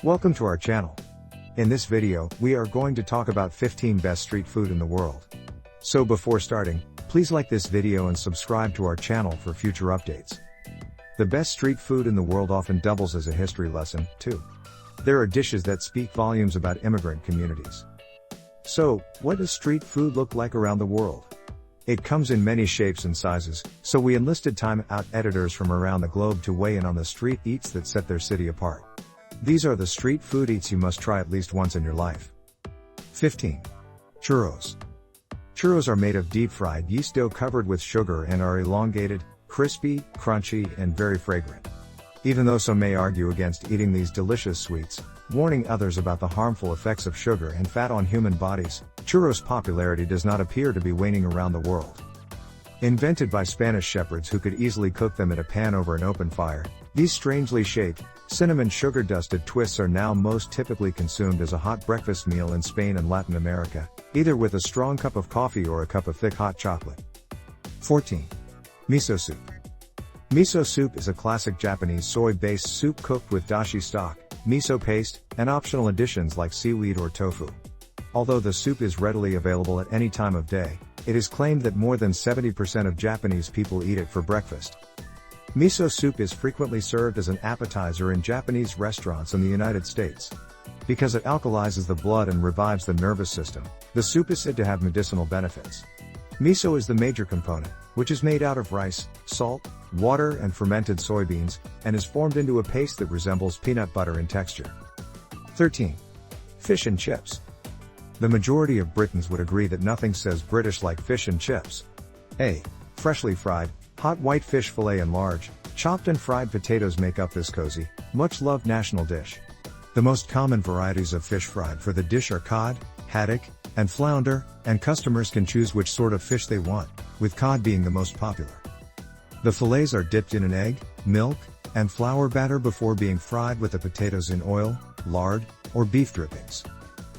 Welcome to our channel. In this video, we are going to talk about 15 best street food in the world. So before starting, please like this video and subscribe to our channel for future updates. The best street food in the world often doubles as a history lesson, too. There are dishes that speak volumes about immigrant communities. So, what does street food look like around the world? It comes in many shapes and sizes, so we enlisted Time Out editors from around the globe to weigh in on the street eats that set their city apart. These are the street food eats you must try at least once in your life. 15. Churros. Churros are made of deep-fried yeast dough covered with sugar and are elongated, crispy, crunchy, and very fragrant. Even though some may argue against eating these delicious sweets, warning others about the harmful effects of sugar and fat on human bodies, churros' popularity does not appear to be waning around the world. Invented by Spanish shepherds who could easily cook them in a pan over an open fire, these strangely shaped, cinnamon sugar-dusted twists are now most typically consumed as a hot breakfast meal in Spain and Latin America, either with a strong cup of coffee or a cup of thick hot chocolate. 14. Miso soup. Miso soup is a classic Japanese soy-based soup cooked with dashi stock, miso paste, and optional additions like seaweed or tofu. Although the soup is readily available at any time of day, it is claimed that more than 70% of Japanese people eat it for breakfast. Miso soup is frequently served as an appetizer in Japanese restaurants in the United States. Because it alkalizes the blood and revives the nervous system, the soup is said to have medicinal benefits. Miso is the major component, which is made out of rice, salt, water and fermented soybeans, and is formed into a paste that resembles peanut butter in texture. 13. Fish and chips. The majority of Britons would agree that nothing says British like fish and chips. A. Freshly fried, hot white fish fillet and large, chopped and fried potatoes make up this cozy, much-loved national dish. The most common varieties of fish fried for the dish are cod, haddock, and flounder, and customers can choose which sort of fish they want, with cod being the most popular. The fillets are dipped in an egg, milk, and flour batter before being fried with the potatoes in oil, lard, or beef drippings.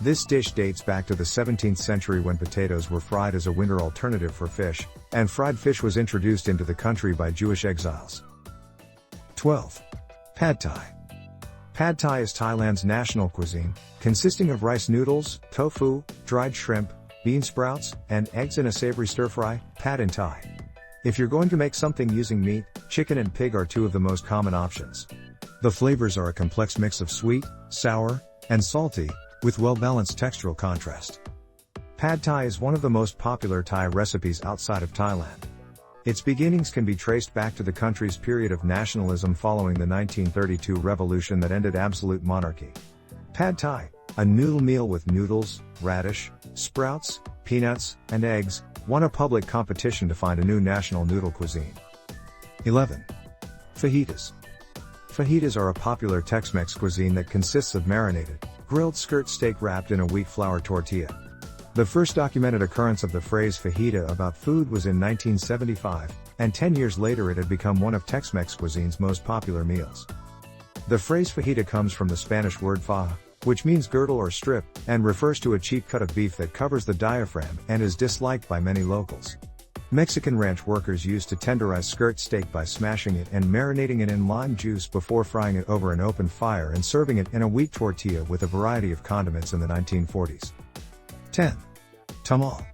This dish dates back to the 17th century when potatoes were fried as a winter alternative for fish, and fried fish was introduced into the country by Jewish exiles. 12. Pad Thai. Pad Thai is Thailand's national cuisine, consisting of rice noodles, tofu, dried shrimp, bean sprouts, and eggs in a savory stir-fry, pad in Thai. If you're going to make something using meat, chicken and pig are two of the most common options. The flavors are a complex mix of sweet, sour, and salty, with well-balanced textural contrast. Pad Thai is one of the most popular Thai recipes outside of Thailand. Its beginnings can be traced back to the country's period of nationalism following the 1932 revolution that ended absolute monarchy. Pad Thai, a noodle meal with noodles, radish, sprouts, peanuts, and eggs, won a public competition to find a new national noodle cuisine. 11. Fajitas. Fajitas are a popular Tex-Mex cuisine that consists of marinated, grilled skirt steak wrapped in a wheat flour tortilla. The first documented occurrence of the phrase fajita about food was in 1975, and 10 years later it had become one of Tex-Mex cuisine's most popular meals. The phrase fajita comes from the Spanish word faja, which means girdle or strip, and refers to a cheap cut of beef that covers the diaphragm and is disliked by many locals. Mexican ranch workers used to tenderize skirt steak by smashing it and marinating it in lime juice before frying it over an open fire and serving it in a wheat tortilla with a variety of condiments in the 1940s. 10. Tamal.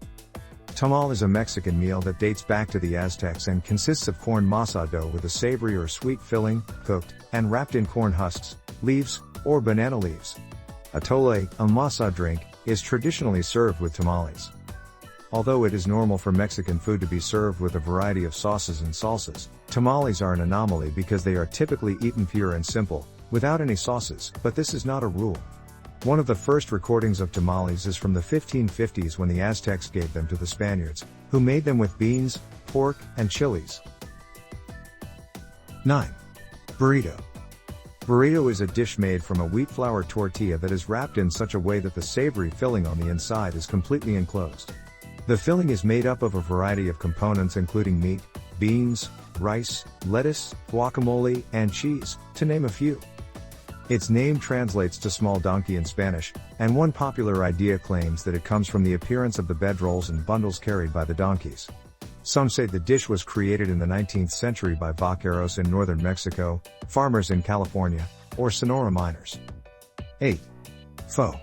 Tamal is a Mexican meal that dates back to the Aztecs and consists of corn masa dough with a savory or sweet filling, cooked, and wrapped in corn husks, leaves, or banana leaves. Atole, a masa drink, is traditionally served with tamales. Although it is normal for Mexican food to be served with a variety of sauces and salsas, tamales are an anomaly because they are typically eaten pure and simple, without any sauces, but this is not a rule. One of the first recordings of tamales is from the 1550s when the Aztecs gave them to the Spaniards, who made them with beans, pork, and chilies. 9. Burrito. Burrito is a dish made from a wheat flour tortilla that is wrapped in such a way that the savory filling on the inside is completely enclosed. The filling is made up of a variety of components including meat, beans, rice, lettuce, guacamole, and cheese, to name a few. Its name translates to small donkey in Spanish, and one popular idea claims that it comes from the appearance of the bedrolls and bundles carried by the donkeys. Some say the dish was created in the 19th century by vaqueros in northern Mexico, farmers in California, or Sonora miners. 8. Pho.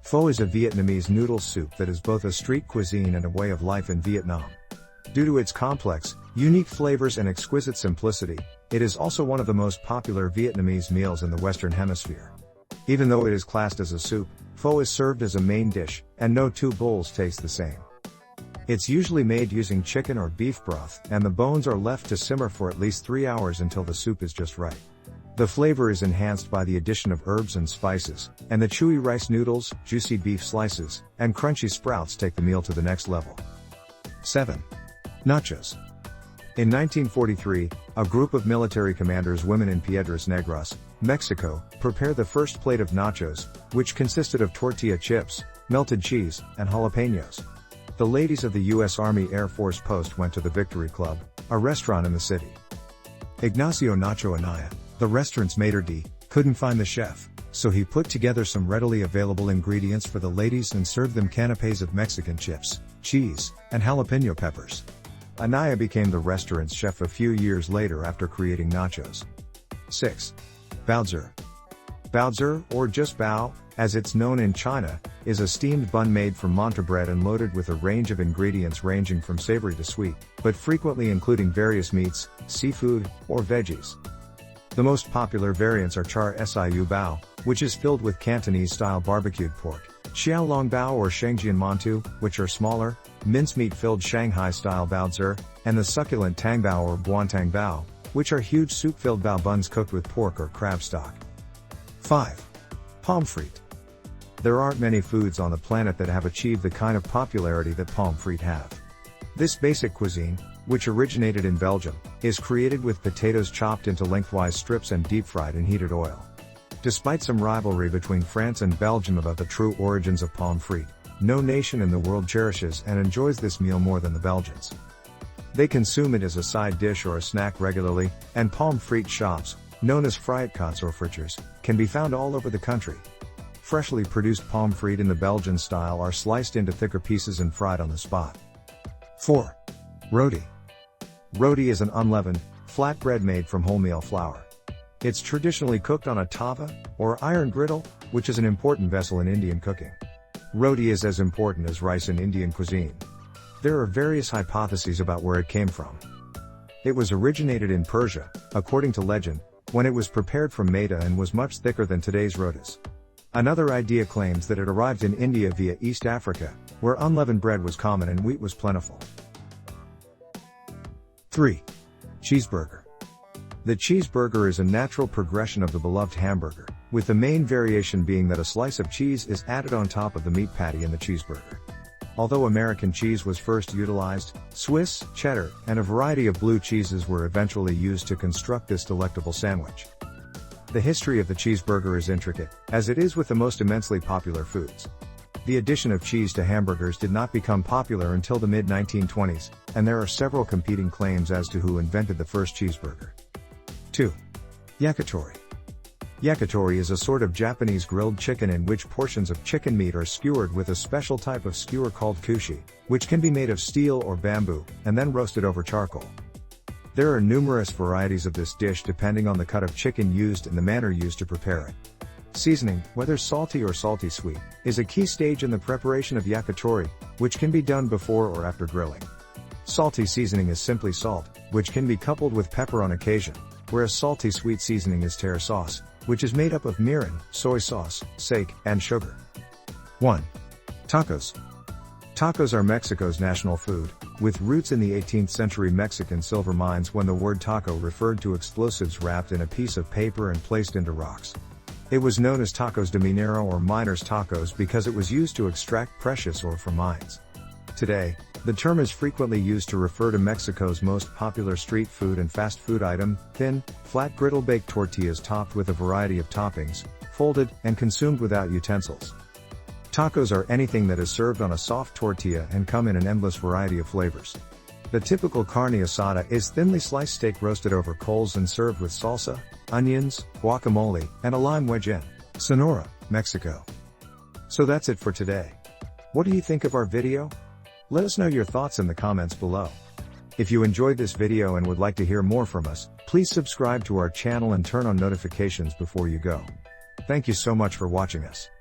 Pho is a Vietnamese noodle soup that is both a street cuisine and a way of life in Vietnam. Due to its complex, unique flavors and exquisite simplicity, it is also one of the most popular Vietnamese meals in the Western Hemisphere. Even though it is classed as a soup, pho is served as a main dish, and no two bowls taste the same. It's usually made using chicken or beef broth, and the bones are left to simmer for at least 3 hours until the soup is just right. The flavor is enhanced by the addition of herbs and spices, and the chewy rice noodles, juicy beef slices, and crunchy sprouts take the meal to the next level. 7. Nachos. In 1943, a group of military commanders women in Piedras Negras, Mexico, prepared the first plate of nachos, which consisted of tortilla chips, melted cheese, and jalapenos. The ladies of the U.S. Army Air Force Post went to the Victory Club, a restaurant in the city. Ignacio Nacho Anaya, the restaurant's maitre d', couldn't find the chef, so he put together some readily available ingredients for the ladies and served them canapes of Mexican chips, cheese, and jalapeno peppers. Anaya became the restaurant's chef a few years later after creating nachos. 6. Baozi. Baozi, or just bao, as it's known in China, is a steamed bun made from manta bread and loaded with a range of ingredients ranging from savory to sweet, but frequently including various meats, seafood, or veggies. The most popular variants are char siu bao, which is filled with Cantonese-style barbecued pork, xiao long bao or shengjian mantou, which are smaller, mincemeat-filled Shanghai-style baozi, and the succulent tang bao or buantang bao, which are huge soup-filled bao buns cooked with pork or crab stock. 5. Pomme frite. There aren't many foods on the planet that have achieved the kind of popularity that pomme frite have. This basic cuisine, which originated in Belgium, is created with potatoes chopped into lengthwise strips and deep-fried in heated oil. Despite some rivalry between France and Belgium about the true origins of pomme frite, no nation in the world cherishes and enjoys this meal more than the Belgians. They consume it as a side dish or a snack regularly, and pomme frite shops, known as frietkot's or fritures, can be found all over the country. Freshly produced pomme frite in the Belgian style are sliced into thicker pieces and fried on the spot. 4. Roti. Roti is an unleavened, flat bread made from wholemeal flour. It's traditionally cooked on a tava, or iron griddle, which is an important vessel in Indian cooking. Roti is as important as rice in Indian cuisine. There are various hypotheses about where it came from. It was originated in Persia, according to legend, when it was prepared from maida and was much thicker than today's rotis. Another idea claims that it arrived in India via East Africa, where unleavened bread was common and wheat was plentiful. 3. Cheeseburger. The cheeseburger is a natural progression of the beloved hamburger, with the main variation being that a slice of cheese is added on top of the meat patty in the cheeseburger. Although American cheese was first utilized, Swiss, cheddar, and a variety of blue cheeses were eventually used to construct this delectable sandwich. The history of the cheeseburger is intricate, as it is with the most immensely popular foods. The addition of cheese to hamburgers did not become popular until the mid-1920s, and there are several competing claims as to who invented the first cheeseburger. 2. Yakitori. Yakitori is a sort of Japanese grilled chicken in which portions of chicken meat are skewered with a special type of skewer called kushi, which can be made of steel or bamboo, and then roasted over charcoal. There are numerous varieties of this dish depending on the cut of chicken used and the manner used to prepare it. Seasoning, whether salty or salty sweet, is a key stage in the preparation of yakitori, which can be done before or after grilling. Salty seasoning is simply salt, which can be coupled with pepper on occasion, whereas salty sweet seasoning is tartar sauce, which is made up of mirin, soy sauce, sake, and sugar. 1. Tacos. Tacos are Mexico's national food, with roots in the 18th century Mexican silver mines when the word taco referred to explosives wrapped in a piece of paper and placed into rocks. It was known as tacos de minero or miners' tacos because it was used to extract precious ore from mines. Today, the term is frequently used to refer to Mexico's most popular street food and fast food item, thin, flat griddle-baked tortillas topped with a variety of toppings, folded, and consumed without utensils. Tacos are anything that is served on a soft tortilla and come in an endless variety of flavors. The typical carne asada is thinly sliced steak roasted over coals and served with salsa, onions, guacamole, and a lime wedge in Sonora, Mexico. So that's it for today. What do you think of our video? Let us know your thoughts in the comments below. If you enjoyed this video and would like to hear more from us, please subscribe to our channel and turn on notifications before you go. Thank you so much for watching us.